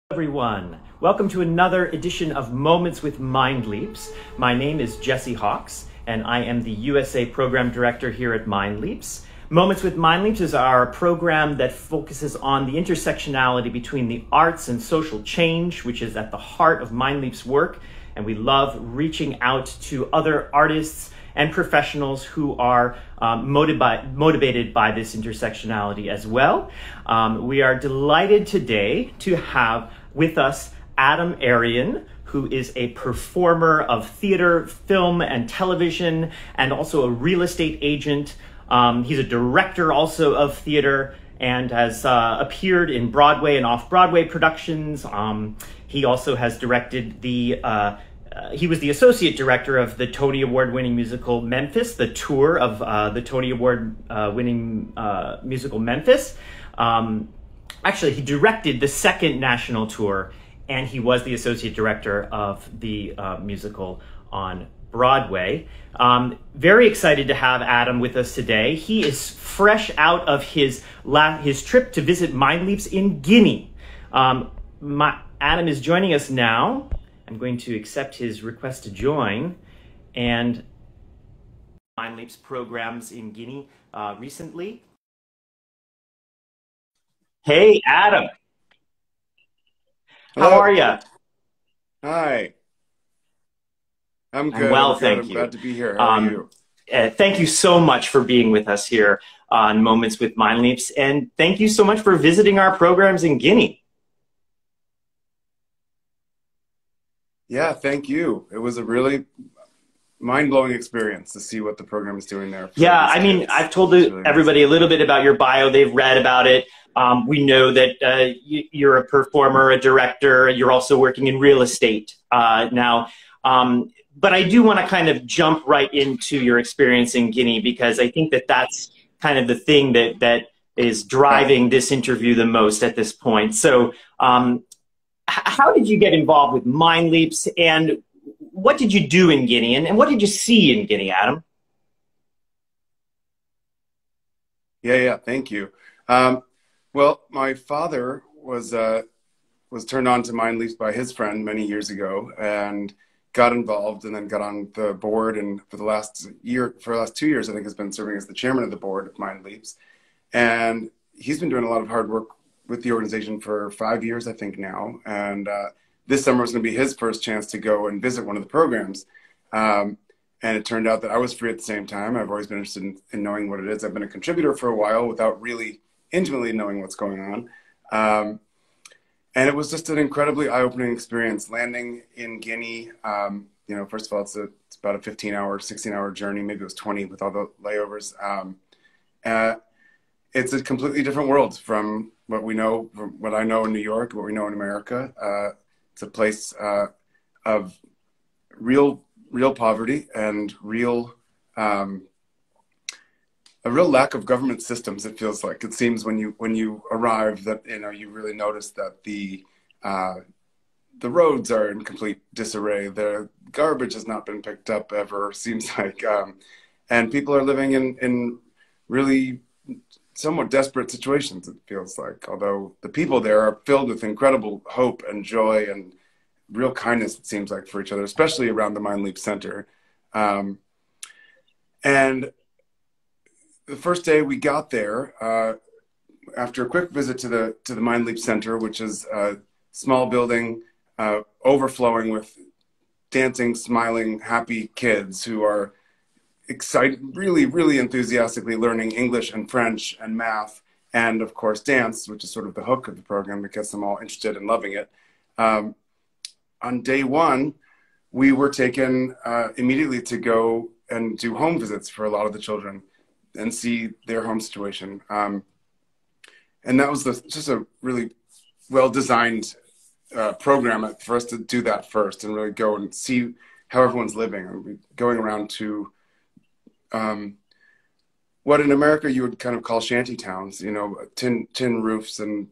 Everyone, welcome to another edition of Moments with MindLeaps. My name is Jesse Hawks, and I am the USA Program Director here at MindLeaps. Moments with MindLeaps is our program that focuses on the intersectionality between the arts and social change, which is at the heart of MindLeaps' work, and we love reaching out to other artists and professionals who are motivated by this intersectionality as well. We are delighted today to have with us Adam Arian, who is a performer of theater, film, and television, and also a real estate agent. He's a director also of theater and has appeared in Broadway and off-Broadway productions. He also has directed he was the associate director of the Tony Award-winning musical Memphis, the tour of the Tony Award-winning musical Memphis. Actually, he directed the second national tour, and he was the associate director of the musical on Broadway. Very excited to have Adam with us today. He is fresh out of his trip to visit MindLeaps in Guinea. Adam is joining us now. I'm going to accept his request to join, and MindLeaps programs in Guinea recently. Hey, Adam. Hello. How are you? Hi. I'm good. I'm well, thank you. I'm glad to be here. How are you? Thank you so much for being with us here on Moments with MindLeaps, and thank you so much for visiting our programs in Guinea. Yeah, thank you. It was a really mind-blowing experience to see what the program is doing there. Yeah, I mean, I've told everybody a little bit about your bio. They've read about it. We know that you're a performer, a director. You're also working in real estate now. But I do want to kind of jump right into your experience in Guinea, because I think that that's kind of the thing that is driving this interview the most at this point. So how did you get involved with MindLeaps, and what did you do in Guinea, and what did you see in Guinea, Adam? Yeah, thank you. Well, my father was turned on to MindLeaps by his friend many years ago, and got involved, and then got on the board, and for the last 2 years, I think, has been serving as the chairman of the board of MindLeaps. And he's been doing a lot of hard work with the organization for 5 years, I think now. And this summer was going to be his first chance to go and visit one of the programs. And it turned out that I was free at the same time. I've always been interested in knowing what it is. I've been a contributor for a while without really intimately knowing what's going on. And it was just an incredibly eye-opening experience landing in Guinea. You know, first of all, it's about a 15-hour, 16-hour journey. Maybe it was 20 with all the layovers. It's a completely different world from what we know, from what I know in New York, what we know in America. It's a place of real poverty and a real lack of government systems. It feels like, it seems, when you arrive, that you really notice that the roads are in complete disarray. The garbage has not been picked up ever, seems like, and people are living in really somewhat desperate situations, it feels like, although the people there are filled with incredible hope and joy and real kindness, it seems like, for each other, especially around the MindLeaps Center. And the first day we got there, after a quick visit to the MindLeaps Center, which is a small building overflowing with dancing, smiling, happy kids who are excited, really enthusiastically learning English and French and math, and of course dance, which is sort of the hook of the program that gets them all interested and loving it. On day one, we were taken immediately to go and do home visits for a lot of the children and see their home situation. And that was just a really well-designed program for us to do that first and really go and see how everyone's living. And we're going around to what in America you would kind of call shanty towns, tin roofs and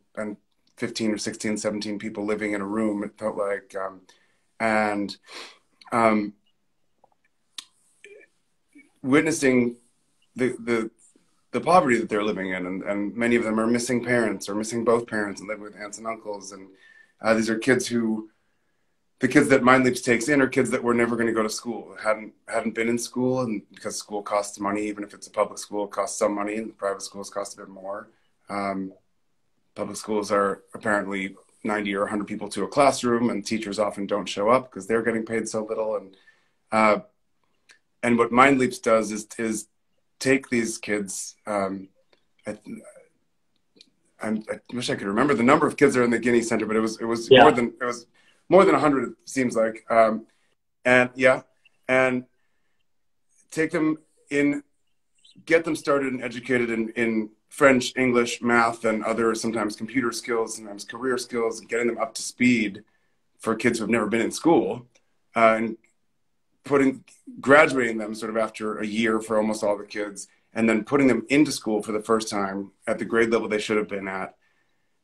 15 or 16, 17 people living in a room, it felt like. Witnessing the poverty that they're living in, and many of them are missing parents or missing both parents and living with aunts and uncles, These are kids who, the kids that MindLeaps takes in are kids that were never going to go to school, hadn't been in school, and because school costs money, even if it's a public school, it costs some money, and private schools cost a bit more. Public schools are apparently 90 or 100 people to a classroom, and teachers often don't show up because they're getting paid so little. And what MindLeaps does is take these kids. I wish I could remember the number of kids that are in the Guinea Center, but it was more than 100. It seems like, and take them in, get them started and educated in French, English, math, and other sometimes computer skills, sometimes career skills, and getting them up to speed for kids who have never been in school, and graduating them sort of after a year for almost all the kids, and then putting them into school for the first time at the grade level they should have been at,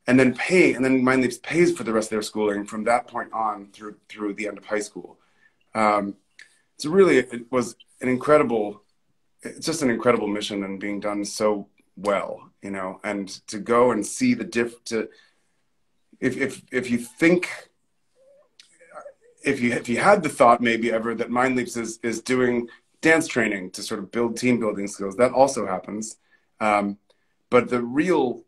and then MindLeaps pays for the rest of their schooling from that point on through the end of high school. So really, it was an incredible, it's just an incredible mission, and being done so well, you know, and to go and see the if you had the thought maybe ever that MindLeaps is doing dance training to sort of build team building skills, that also happens. But the real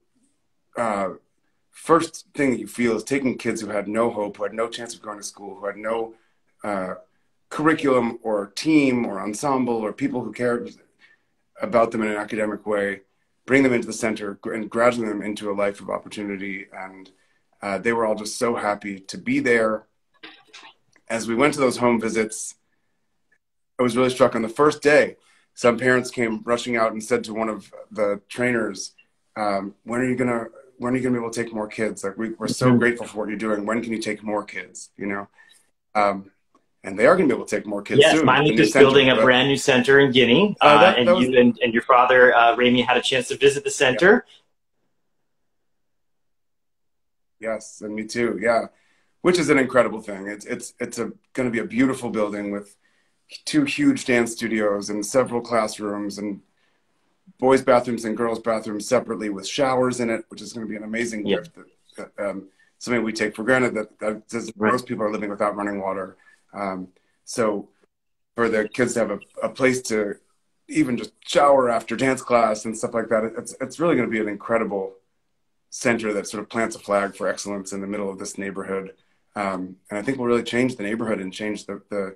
first thing that you feel is taking kids who had no hope, who had no chance of going to school, who had no curriculum or team or ensemble or people who cared about them in an academic way, bring them into the center and graduate them into a life of opportunity. And they were all just so happy to be there. As we went to those home visits, I was really struck on the first day. Some parents came rushing out and said to one of the trainers, when are you gonna be able to take more kids? Like, we're so grateful for what you're doing. When can you take more kids? You know? And they are going to be able to take more kids soon. Yes, MindLeaps is building a brand new center in Guinea, you and your father, Remy, had a chance to visit the center. Yeah. Yes, and me too. Yeah, which is an incredible thing. It's going to be a beautiful building with 2 huge dance studios and several classrooms and boys' bathrooms and girls' bathrooms separately with showers in it, which is going to be an amazing gift. Something we take for granted that most people are living without running water. So for the kids to have a place to even just shower after dance class and stuff like that, it's really going to be an incredible center that sort of plants a flag for excellence in the middle of this neighborhood. And I think will really change the neighborhood and change the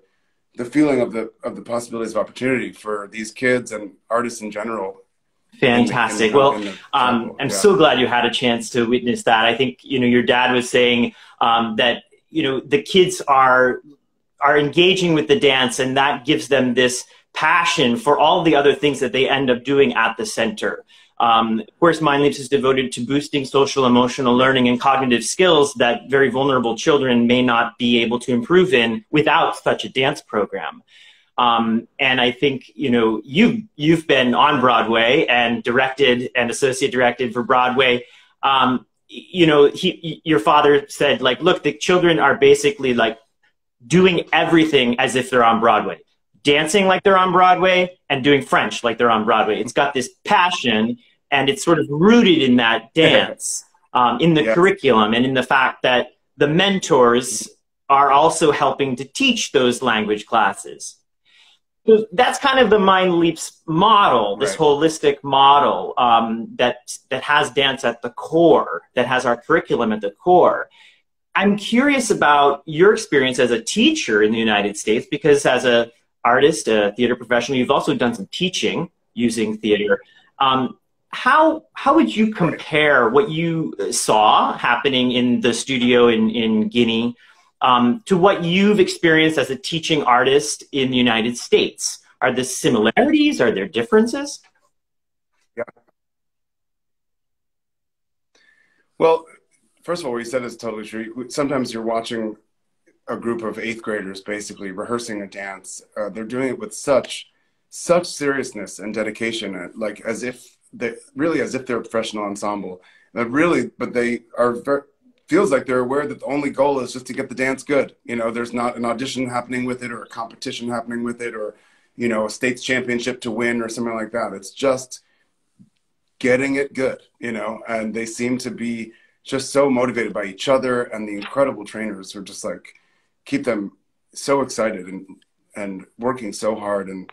feeling of the possibilities of opportunity for these kids and artists in general. Fantastic. I'm so glad you had a chance to witness that. I think, you know, your dad was saying that, you know, the kids are engaging with the dance, and that gives them this passion for all the other things that they end up doing at the center. Of course, MindLeaps is devoted to boosting social, emotional learning and cognitive skills that very vulnerable children may not be able to improve in without such a dance program. And I think, you know, you've been on Broadway and directed and associate directed for Broadway. You know, your father said, like, look, the children are basically like doing everything as if they're on Broadway, dancing like they're on Broadway and doing French like they're on Broadway. It's got this passion, and it's sort of rooted in that dance, in the curriculum, and in the fact that the mentors are also helping to teach those language classes. So that's kind of the MindLeaps model, this holistic model that has dance at the core, that has our curriculum at the core. I'm curious about your experience as a teacher in the United States, because as an artist, a theater professional, you've also done some teaching using theater. How would you compare what you saw happening in the studio in Guinea to what you've experienced as a teaching artist in the United States? Are there similarities? Are there differences? Yeah. Well, first of all, what you said is totally true. Sometimes you're watching a group of 8th graders basically rehearsing a dance. They're doing it with such seriousness and dedication, like as if they're a professional ensemble. But they are feels like they're aware that the only goal is just to get the dance good. You know, there's not an audition happening with it, or a competition happening with it, or, you know, a state's championship to win or something like that. It's just getting it good, you know, and they seem to be just so motivated by each other, and the incredible trainers who are just like keep them so excited and working so hard. And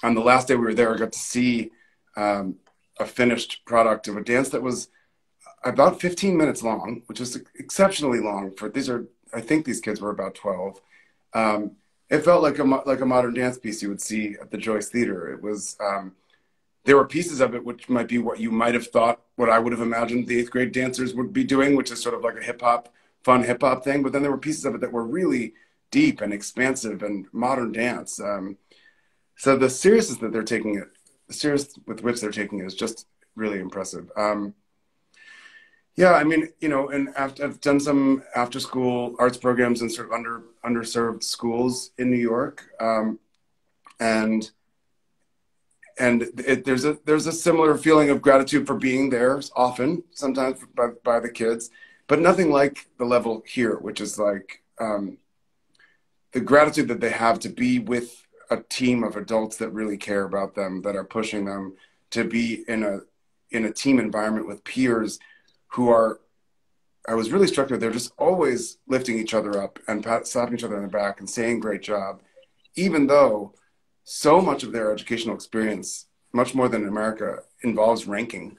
on the last day we were there, I got to see a finished product of a dance that was about 15 minutes long, which is exceptionally long for I think these kids were about 12. It felt like a modern dance piece you would see at the Joyce Theater. It was, there were pieces of it which might be what you might have thought, what I would have imagined the 8th grade dancers would be doing, which is sort of like a fun hip hop thing. But then there were pieces of it that were really deep and expansive and modern dance. So the seriousness that they're taking it, the seriousness with which they're taking it is just really impressive. Yeah, I mean, you know, and I've done some after-school arts programs in sort of underserved schools in New York, and there's a similar feeling of gratitude for being there often, sometimes by the kids, but nothing like the level here, which is like the gratitude that they have to be with a team of adults that really care about them, that are pushing them to be in a team environment with peers who are, I was really struck with, they're just always lifting each other up and slapping each other on the back and saying great job, even though so much of their educational experience, much more than in America, involves ranking.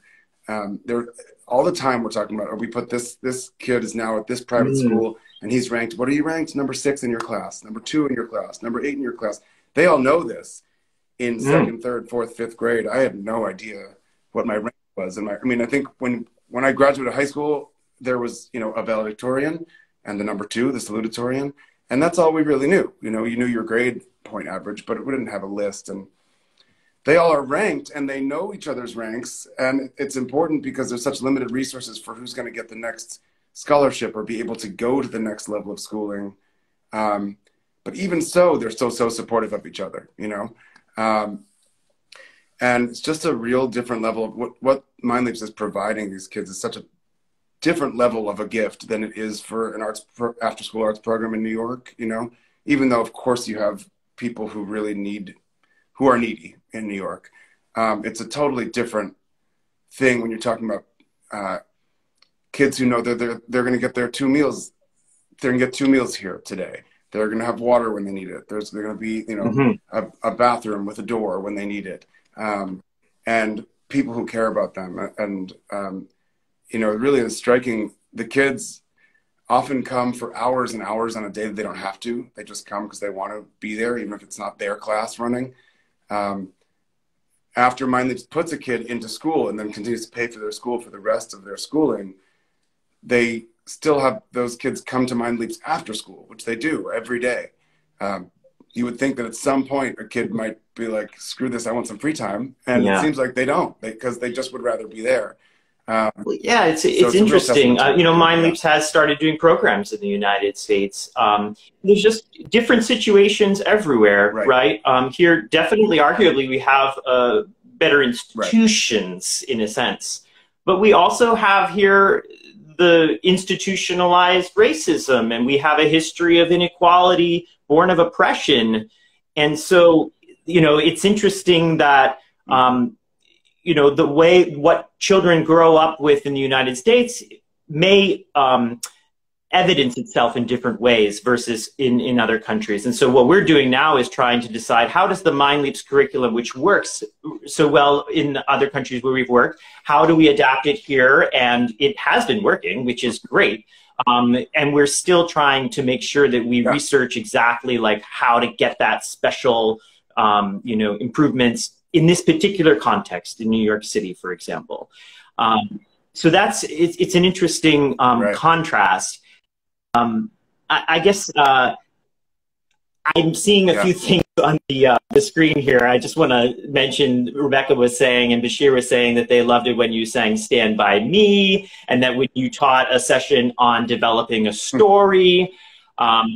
They're all the time we're talking about, or we put this kid is now at this private school and he's ranked, what are you ranked? Number 6 in your class, number 2 in your class, number 8 in your class. They all know this in 2nd, 3rd, 4th, 5th grade. I had no idea what my rank was. And I mean, I think when I graduated high school, there was, you know, a valedictorian and the number 2, the salutatorian. And that's all we really knew. You know, you knew your grade point average, but we didn't have a list. And they all are ranked and they know each other's ranks. And it's important because there's such limited resources for who's going to get the next scholarship or be able to go to the next level of schooling. But even so, they're still so supportive of each other, you know? And it's just a real different level of what MindLeaps is providing these kids is such a different level of a gift than it is for an after-school arts program in New York, you know? Even though, of course, you have people who really who are needy in New York. It's a totally different thing when you're talking about kids who know that they're going to get their 2 meals. They're going to get 2 meals here today. They're going to have water when they need it. They're going to be, you know, a bathroom with a door when they need it. And people who care about them. And, you know, it really is striking. The kids often come for hours and hours on a day that they don't have to. They just come because they want to be there, even if it's not their class running. After MindLeaps puts a kid into school and then continues to pay for their school for the rest of their schooling, they still have those kids come to MindLeaps after school, which they do every day. You would think that at some point a kid might be like, screw this, I want some free time. And it seems like they don't, because they just would rather be there. Well, yeah, it's interesting. You know, MindLeaps has started doing programs in the United States. There's just different situations everywhere, right? Here, definitely, arguably, we have better institutions in a sense. But we also have here the institutionalized racism, and we have a history of inequality born of oppression. And so, you know, it's interesting that, you know, the way what children grow up with in the United States may evidence itself in different ways versus in other countries. And so what we're doing now is trying to decide, how does the MindLeaps curriculum, which works so well in other countries where we've worked, how do we adapt it here? And it has been working, which is great. And we're still trying to make sure that we research exactly like how to get that special, you know, improvements in this particular context in New York City, for example. So it's an interesting contrast. I guess I'm seeing a few things on the screen here. I just want to mention, Rebecca was saying and Bashir was saying that they loved it when you sang Stand By Me, and that when you taught a session on developing a story.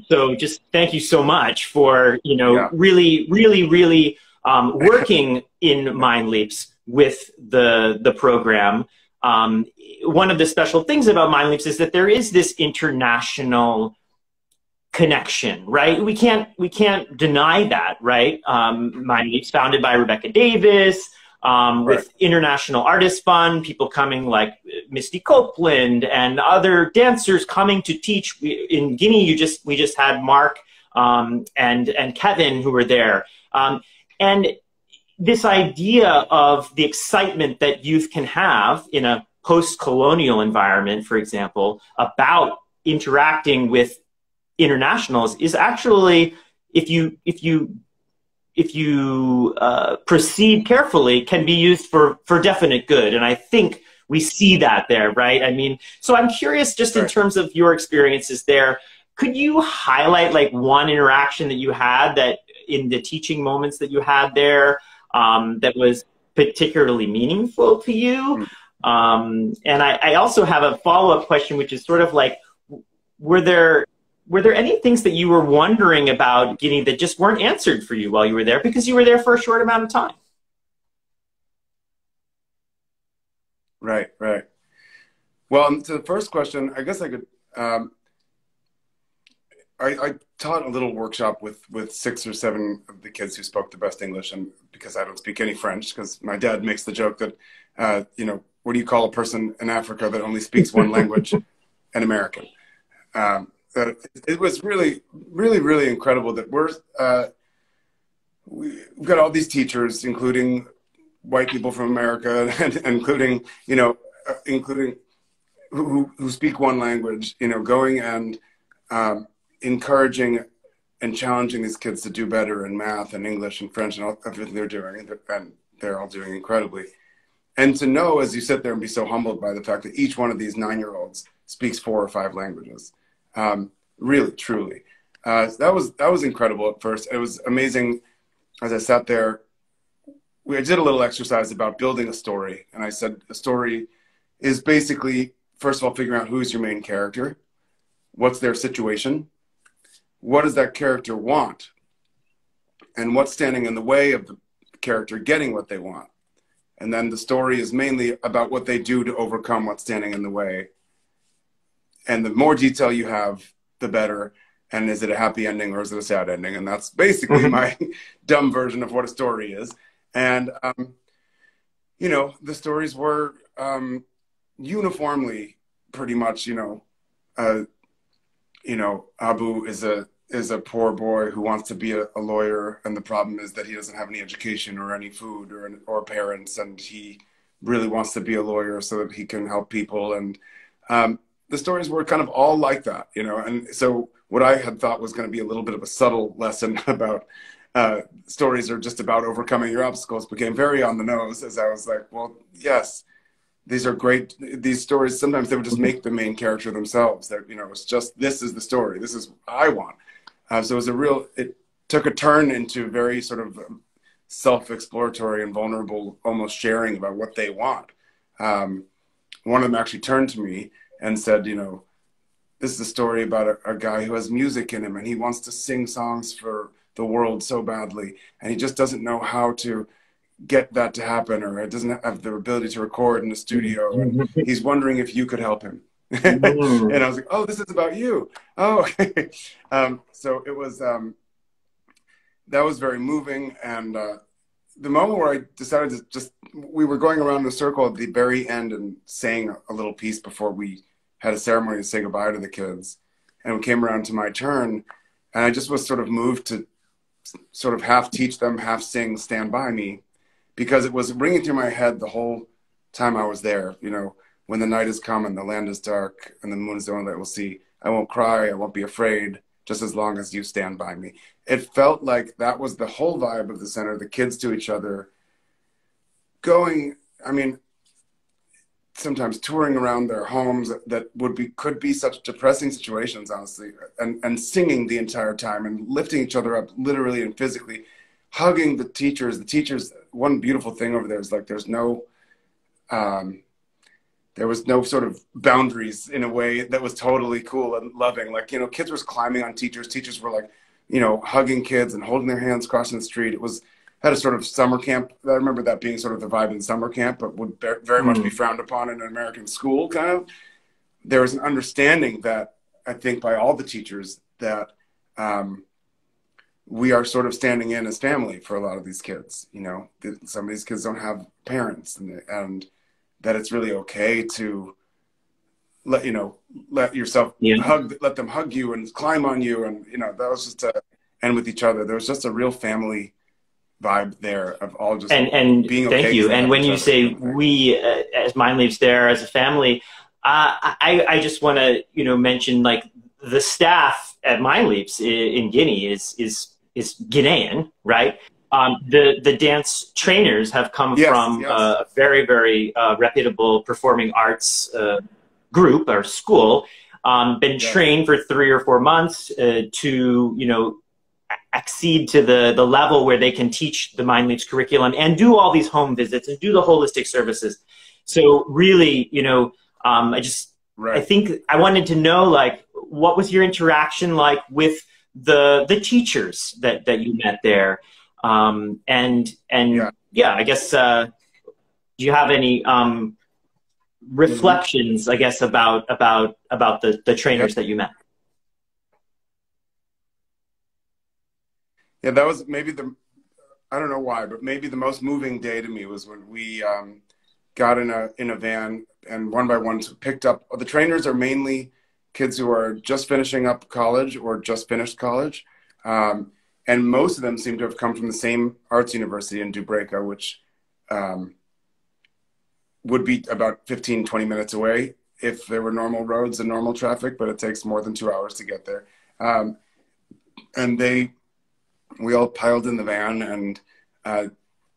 So just thank you so much for, you know, really working in MindLeaps with the program. One of the special things about MindLeaps is that there is this international connection, right? We can't deny that, right? MindLeaps, founded by Rebecca Davis, with International Artists Fund, people coming like Misty Copeland and other dancers coming to teach. In Guinea, we just had Mark and Kevin who were there. And this idea of the excitement that youth can have in a post-colonial environment, for example, about interacting with internationals is actually, if you proceed carefully, can be used for definite good. And I think we see that there, right? I mean, so I'm curious, just in terms of your experiences there, could you highlight like one interaction that you had that in the teaching moments that you had there that was particularly meaningful to you? And I also have a follow-up question, which is sort of like, were there any things that you were wondering about Guinea that just weren't answered for you while you were there because you were there for a short amount of time? Right. Well, to the first question, I guess I could, I taught a little workshop with 6 or 7 of the kids who spoke the best English, and because I don't speak any French, because my dad makes the joke that, you know, what do you call a person in Africa that only speaks one language? An American. It was really, really, really incredible that we've got all these teachers, including white people from America, and including, you know, including who speak one language, you know, going and encouraging and challenging these kids to do better in math and English and French and everything they're doing, and they're all doing incredibly. And to know, as you sit there and be so humbled by the fact that each one of these 9-year-olds speaks 4 or 5 languages, really, truly, that was incredible at first. It was amazing. As I sat there, I did a little exercise about building a story, and I said a story is basically, first of all, figuring out who's your main character, what's their situation, what does that character want, and what's standing in the way of the character getting what they want. And then the story is mainly about what they do to overcome what's standing in the way. And the more detail you have, the better. And is it a happy ending or is it a sad ending? And that's basically my dumb version of what a story is. And, you know, the stories were uniformly pretty much, Abu is a poor boy who wants to be a lawyer, and the problem is that he doesn't have any education or any food or parents, and he really wants to be a lawyer so that he can help people. And the stories were kind of all like that, you know. And so what I had thought was going to be a little bit of a subtle lesson about stories are just about overcoming your obstacles became very on the nose, as I was like, well, yes, these are great. These stories, sometimes they would just make the main character themselves. That, you know, it's just, this is the story. This is what I want. So it took a turn into very sort of self-exploratory and vulnerable, almost sharing about what they want. One of them actually turned to me and said, you know, this is a story about a guy who has music in him, and he wants to sing songs for the world so badly, and he just doesn't know how to get that to happen, or it doesn't have the ability to record in the studio, and he's wondering if you could help him. And I was like, oh, this is about you. Oh, so it was, that was very moving. And the moment where I decided to we were going around in a circle at the very end and saying a little piece before we had a ceremony to say goodbye to the kids. And we came around to my turn, and I just was sort of moved to sort of half teach them, half sing Stand By Me, because it was ringing through my head the whole time I was there, you know, when the night is come and the land is dark and the moon is the only light we'll see, I won't cry, I won't be afraid, just as long as you stand by me. It felt like that was the whole vibe of the center, the kids to each other, going, I mean, sometimes touring around their homes that could be such depressing situations, honestly, and singing the entire time and lifting each other up literally and physically, hugging the teachers. The teachers, one beautiful thing over there is like there was no sort of boundaries in a way that was totally cool and loving. Like, you know, kids were climbing on teachers. Teachers were like, you know, hugging kids and holding their hands crossing the street. It had a sort of summer camp. I remember that being sort of the vibe in summer camp, but would very much be frowned upon in an American school, kind of. There was an understanding that, I think, by all the teachers that we are sort of standing in as family for a lot of these kids. You know, some of these kids don't have parents, and that it's really okay to let yourself let them hug you and climb on you, and that was just and with each other. There was just a real family vibe there of all just and being okay. Thank you. And when you say we as MindLeaps there as a family, I just want to mention, like, the staff at MindLeaps in Guinea is Guinean, right? The dance trainers have come from a very, very reputable performing arts group or school, been trained for 3 or 4 months to accede to the level where they can teach the MindLeaps curriculum and do all these home visits and do the holistic services. So really, I think I wanted to know, like, what was your interaction like with the teachers that you met there? I guess, do you have any reflections, I guess, about the trainers that you met? Yeah, that was maybe I don't know why, but maybe the most moving day to me was when we got in a van, and one by one picked up. The trainers are mainly kids who are just finishing up college or just finished college. And most of them seem to have come from the same arts university in Dubreuil, which would be about 15, 20 minutes away if there were normal roads and normal traffic, but it takes more than 2 hours to get there. And we all piled in the van, and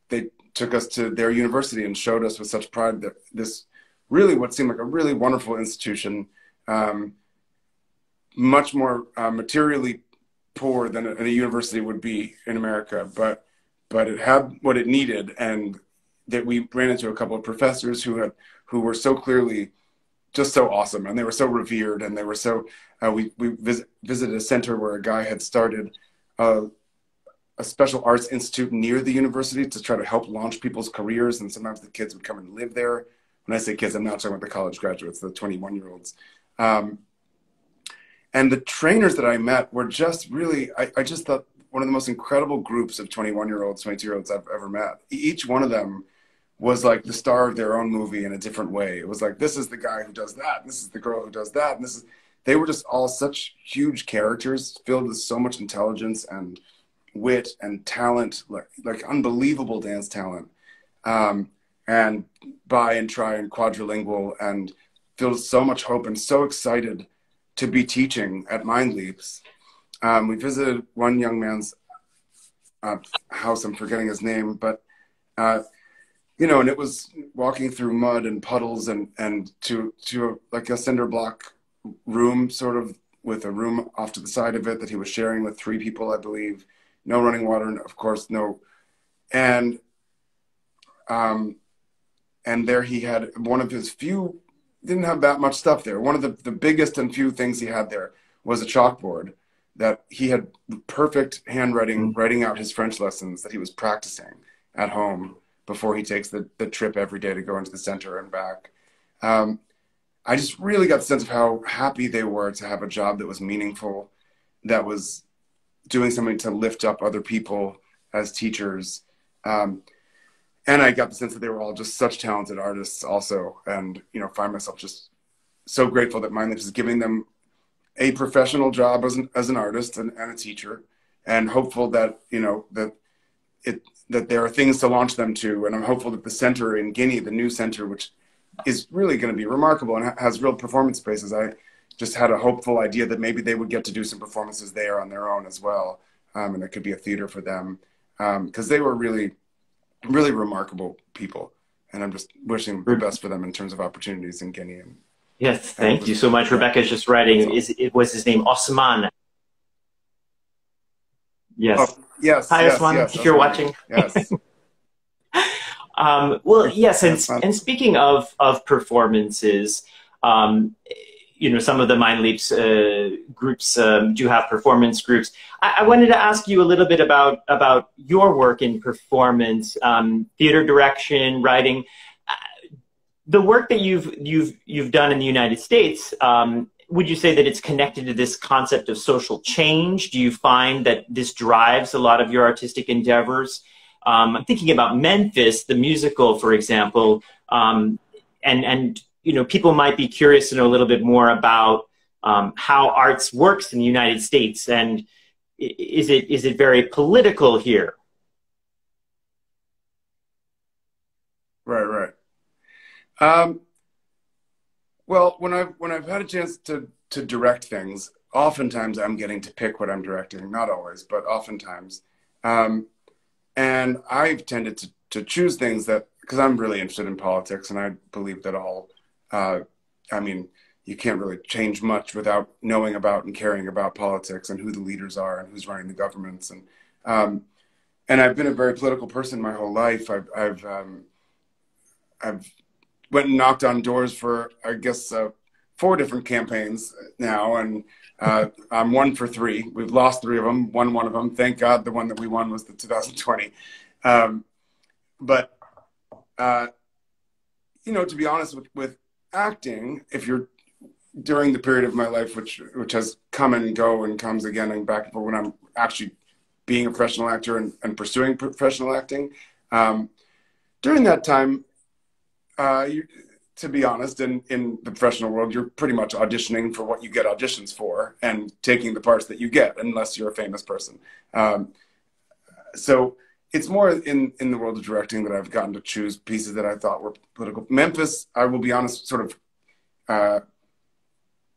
they took us to their university and showed us with such pride that this really what seemed like a really wonderful institution, much more materially poor than a university would be in America, but it had what it needed, and that we ran into a couple of professors who were so clearly just so awesome, and they were so revered, and they were so. We visited a center where a guy had started a special arts institute near the university to try to help launch people's careers, and sometimes the kids would come and live there. When I say kids, I'm not talking about the college graduates, the 21-year-olds. And the trainers that I met were just really, I just thought, one of the most incredible groups of 21-year-olds, 22-year-olds I've ever met. Each one of them was like the star of their own movie in a different way. It was like, this is the guy who does that, this is the girl who does that, and they were just all such huge characters, filled with so much intelligence and wit and talent, like unbelievable dance talent, and bi and tri and quadrilingual, and filled with so much hope and so excited to be teaching at MindLeaps. We visited one young man's house, I'm forgetting his name, but and it was walking through mud and puddles and to like a cinder block room, sort of, with a room off to the side of it that he was sharing with 3 people, I believe. No running water, and of course, no. And there he had one of his few, didn't have that much stuff there. One of the biggest and few things he had there was a chalkboard that he had perfect handwriting, writing out his French lessons that he was practicing at home before he takes the trip every day to go into the center and back. I just really got the sense of how happy they were to have a job that was meaningful, that was doing something to lift up other people as teachers. And I got the sense that they were all just such talented artists also. And, find myself just so grateful that MindLeaps is giving them a professional job as an artist and a teacher, and hopeful that, that there are things to launch them to. And I'm hopeful that the center in Guinea, the new center, which is really going to be remarkable and has real performance spaces. I just had a hopeful idea that maybe they would get to do some performances there on their own as well. And it could be a theater for them, because they were really, really remarkable people. And I'm just wishing the best for them in terms of opportunities in Guinea. Yes, thank you so much. Rebecca's just writing, was his name Osman? Yes. Oh, yes. Hi, yes, Osman, yes, if you're watching. Yes. Well, yes, and speaking of performances, some of the MindLeaps groups do have performance groups. I wanted to ask you a little bit about your work in performance, theater direction, writing. The work that you've done in the United States, would you say that it's connected to this concept of social change? Do you find that this drives a lot of your artistic endeavors? I'm thinking about Memphis, the musical, for example, and you know, people might be curious to know a little bit more about how arts works in the United States, and is it very political here? Right. Well, when I've had a chance to direct things, oftentimes I'm getting to pick what I'm directing. Not always, but oftentimes. And I've tended to choose things that, because I'm really interested in politics, and I believe that I mean, you can't really change much without knowing about and caring about politics and who the leaders are and who's running the governments. And I've been a very political person my whole life. I've went and knocked on doors for, I guess, 4 different campaigns now, and I'm 1 for 3. We've lost 3 of them, won 1 of them. Thank God the one that we won was the 2020. But you know, to be honest with acting, if you're during the period of my life, which has come and go and comes again and back and forth, when I'm actually being a professional actor and pursuing professional acting, during that time, to be honest, in the professional world, you're pretty much auditioning for what you get auditions for and taking the parts that you get, unless you're a famous person. So it's more in the world of directing that I've gotten to choose pieces that I thought were political. Memphis, I will be honest, sort of,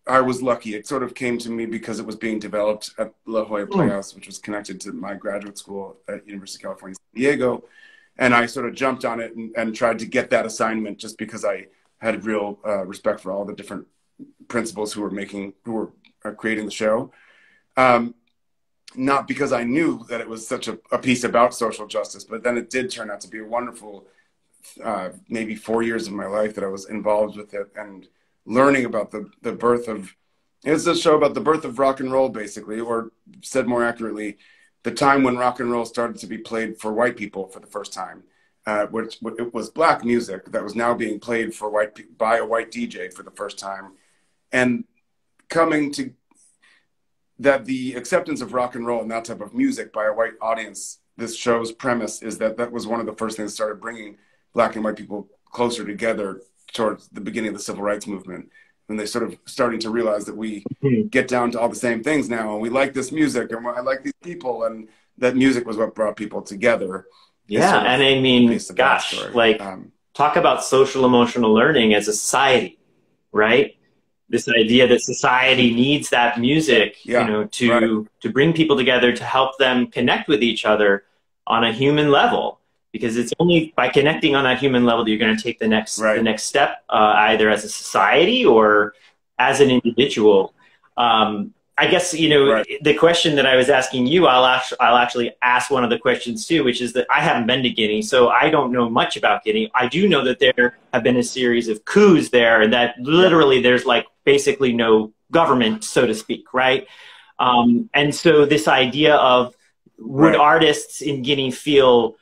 I was lucky. It sort of came to me because it was being developed at La Jolla Playhouse, which was connected to my graduate school at University of California, San Diego. And I sort of jumped on it and tried to get that assignment just because I had real respect for all the different principals who were creating the show. Not because I knew that it was such a piece about social justice, but then it did turn out to be a wonderful, maybe 4 years of my life that I was involved with it and learning about the birth of, it's a show about the birth of rock and roll, basically, or said more accurately, the time when rock and roll started to be played for white people for the first time, which it was black music that was now being played for by a white DJ for the first time, and coming to that the acceptance of rock and roll and that type of music by a white audience. This show's premise is that was one of the first things that started bringing black and white people closer together towards the beginning of the civil rights movement. And they sort of starting to realize that we get down to all the same things now, and we like this music, and I like these people, and that music was what brought people together. Yeah, sort of, and I mean, gosh, like, talk about social emotional learning as a society, right? This idea that society needs that music, you know, to bring people together, to help them connect with each other on a human level. Because it's only by connecting on that human level that you're going to take the next step, either as a society or as an individual. I guess, you know, the question that I was asking you, I'll actually ask one of the questions too, which is that I haven't been to Guinea, so I don't know much about Guinea. I do know that there have been a series of coups there, and that literally there's like basically no government, so to speak, right? And so this idea of would artists in Guinea feel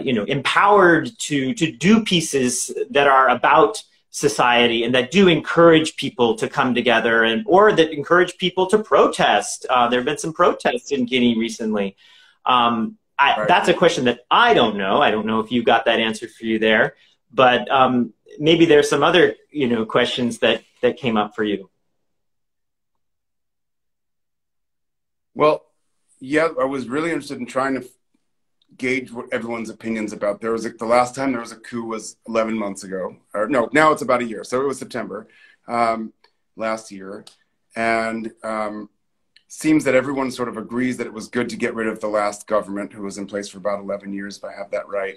you know, empowered to do pieces that are about society and that do encourage people to come together, and or that encourage people to protest. There have been some protests in Guinea recently. That's a question that I don't know. I don't know if you got that answered for you there, but maybe there's some other, you know, questions that came up for you. Well, yeah, I was really interested in trying to gauge what everyone's opinions about. There was the last time there was a coup was 11 months ago, or no, now it's about a year. So it was September last year, and seems that everyone sort of agrees that it was good to get rid of the last government, who was in place for about 11 years, if I have that right,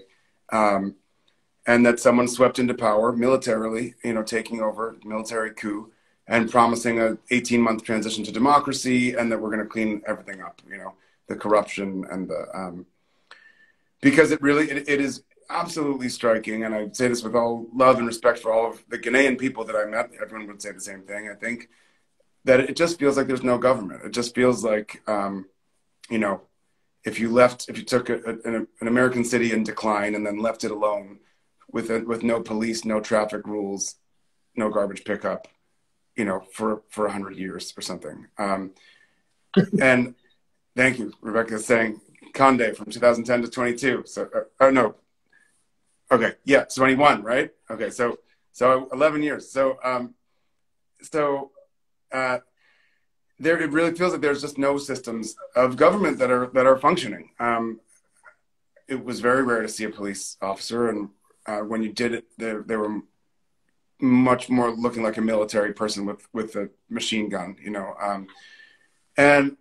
and that someone swept into power militarily, you know, taking over, military coup, and promising a 18-month transition to democracy, and that we're going to clean everything up, you know, the corruption and the because it really, it is absolutely striking, and I say this with all love and respect for all of the Guinean people that I met, everyone would say the same thing, I think, that it just feels like there's no government. It just feels like, you know, if you took an American city in decline and then left it alone with no police, no traffic rules, no garbage pickup, you know, for 100 years or something. And thank you, Rebecca, saying Conde from 2010 to 22. So, oh no, okay, yeah, 21, right? Okay, so 11 years. So there, it really feels like there's just no systems of government that are functioning. It was very rare to see a police officer, and when you did it, they were much more looking like a military person with a machine gun, you know. And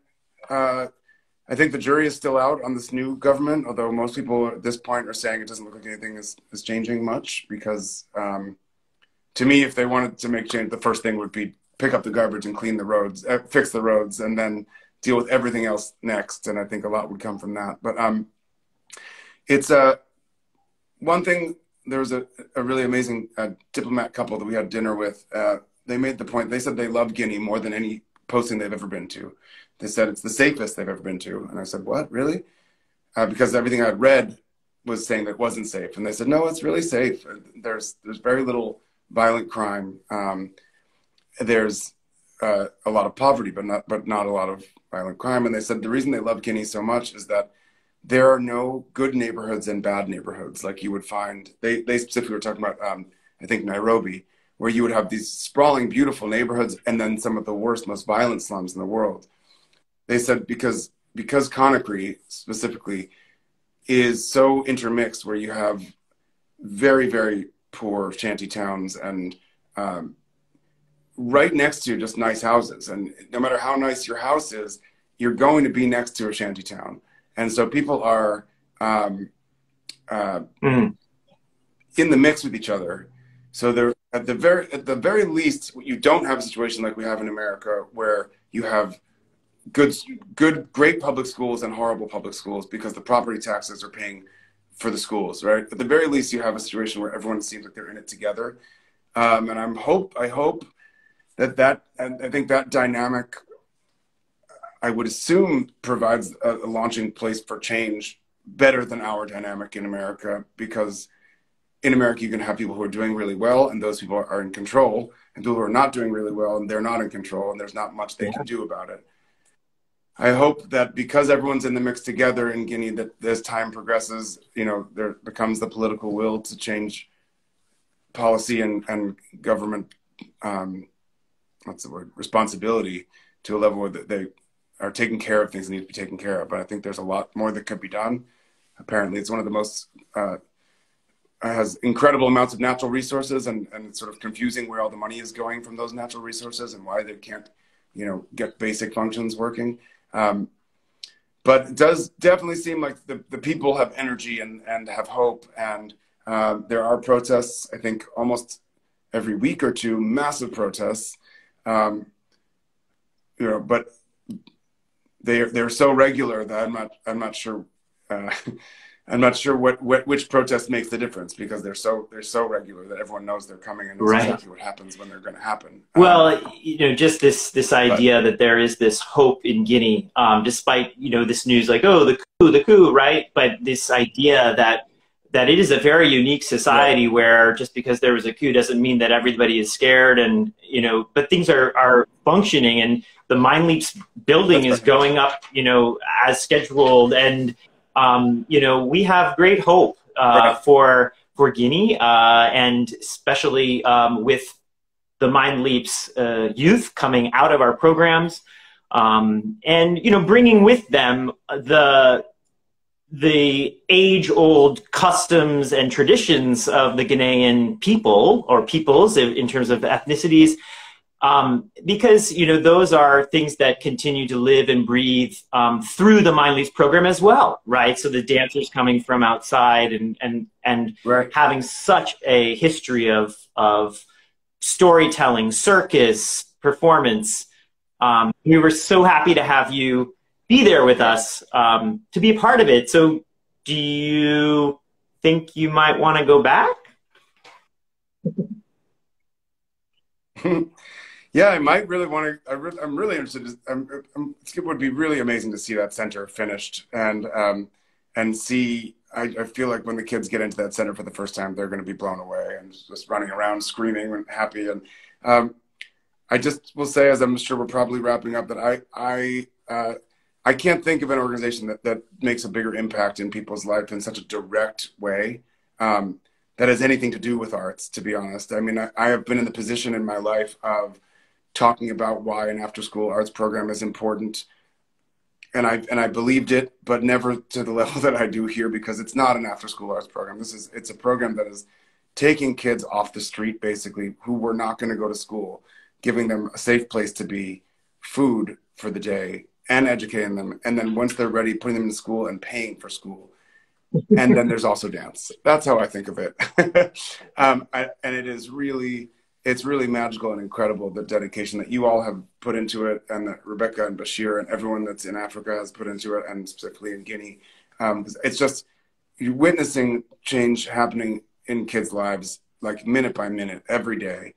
I think the jury is still out on this new government, although most people at this point are saying it doesn't look like anything is changing much, because to me, if they wanted to make change, the first thing would be pick up the garbage and clean the roads, fix the roads, and then deal with everything else next. And I think a lot would come from that. But it's one thing. There was a really amazing diplomat couple that we had dinner with. They made the point. They said they love Guinea more than any posting they've ever been to. They said it's the safest they've ever been to. And I said, what, really? Because everything I'd read was saying that it wasn't safe. And they said, no, it's really safe. There's very little violent crime. There's a lot of poverty, but not a lot of violent crime. And they said the reason they love Guinea so much is that there are no good neighborhoods and bad neighborhoods like you would find. They specifically were talking about, I think, Nairobi, where you would have these sprawling, beautiful neighborhoods and then some of the worst, most violent slums in the world. They said because Conakry specifically is so intermixed, where you have very, very poor shanty towns and right next to just nice houses. And no matter how nice your house is, you're going to be next to a shanty town. And so people are in the mix with each other. So they're at the very least, you don't have a situation like we have in America, where you have great public schools and horrible public schools because the property taxes are paying for the schools, right? At the very least, you have a situation where everyone seems like they're in it together. And I hope that and I think that dynamic, I would assume, provides a launching place for change better than our dynamic in America, because in America, you can have people who are doing really well and those people are in control, and people who are not doing really well and they're not in control and there's not much they can do about it. I hope that because everyone's in the mix together in Guinea, that as time progresses, you know, there becomes the political will to change policy and government, what's the word, responsibility to a level where they are taking care of things that need to be taken care of. But I think there's a lot more that could be done. Apparently, it's one of the most, has incredible amounts of natural resources, and it's sort of confusing where all the money is going from those natural resources and why they can't, you know, get basic functions working. But it does definitely seem like the people have energy and have hope. And there are protests, I think, almost every week or two, massive protests, you know, but they're so regular that I'm not sure I'm not sure which protest makes the difference, because they're so regular that everyone knows they're coming and knows exactly what happens when they're going to happen. Well, you know, just this idea that there is this hope in Guinea, despite, you know, this news like, oh, the coup, right? But this idea that it is a very unique society where just because there was a coup doesn't mean that everybody is scared, and, you know, but things are functioning, and the MindLeaps building is going up, you know, as scheduled, and you know, we have great hope for Guinea, and especially with the MindLeaps youth coming out of our programs, and, you know, bringing with them the age-old customs and traditions of the Guinean people, or peoples in terms of ethnicities, because, you know, those are things that continue to live and breathe through the MindLeaps program as well, right? So the dancers coming from outside and having such a history of storytelling, circus, performance. We were so happy to have you be there with us, to be a part of it. So do you think you might want to go back? Yeah, I might really want to. I'm really interested. It would be really amazing to see that center finished and see. I feel like when the kids get into that center for the first time, they're going to be blown away and just running around, screaming and happy. And I just will say, as I'm sure we're probably wrapping up, that I can't think of an organization that makes a bigger impact in people's life in such a direct way that has anything to do with arts, to be honest. I mean, I have been in the position in my life of talking about why an after-school arts program is important, and I believed it, but never to the level that I do here, because it's not an after-school arts program. It's a program that is taking kids off the street, basically, who were not going to go to school, giving them a safe place to be, food for the day, and educating them. And then once they're ready, putting them in school and paying for school. And then there's also dance. That's how I think of it. And it's really magical and incredible, the dedication that you all have put into it, and that Rebecca and Bashir and everyone that's in Africa has put into it, and specifically in Guinea. It's just, you're witnessing change happening in kids' lives, like minute by minute, every day,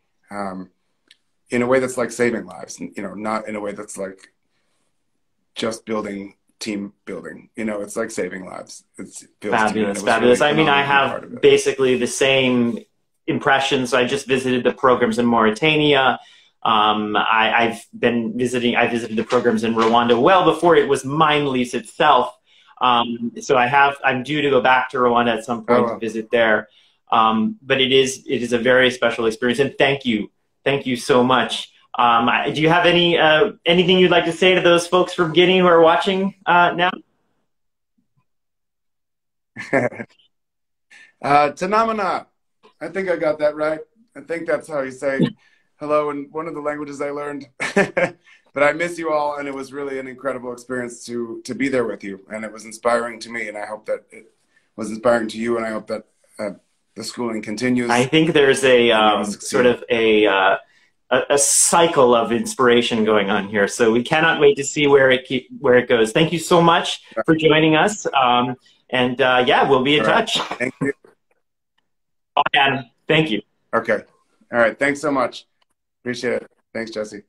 in a way that's like saving lives, not in a way that's like just building team building. It's like saving lives. It's fabulous, fabulous. Really, I mean, I have basically the same impressions. I just visited the programs in Mauritania. I visited the programs in Rwanda well before it was MindLeaps itself. So I'm due to go back to Rwanda at some point to visit there. But it is a very special experience, and thank you so much. Do you have anything you'd like to say to those folks from Guinea who are watching now? Tanamana. I think I got that right. I think that's how you say hello in one of the languages I learned. But I miss you all, and it was really an incredible experience to be there with you, and it was inspiring to me, and I hope that it was inspiring to you, and I hope that the schooling continues. I think there's a sort of a cycle of inspiration going on here, so we cannot wait to see where it goes. Thank you so much for joining us, and yeah, we'll be in touch. Thank you. Bye, Adam. Thank you. Okay. All right. Thanks so much. Appreciate it. Thanks, Jesse.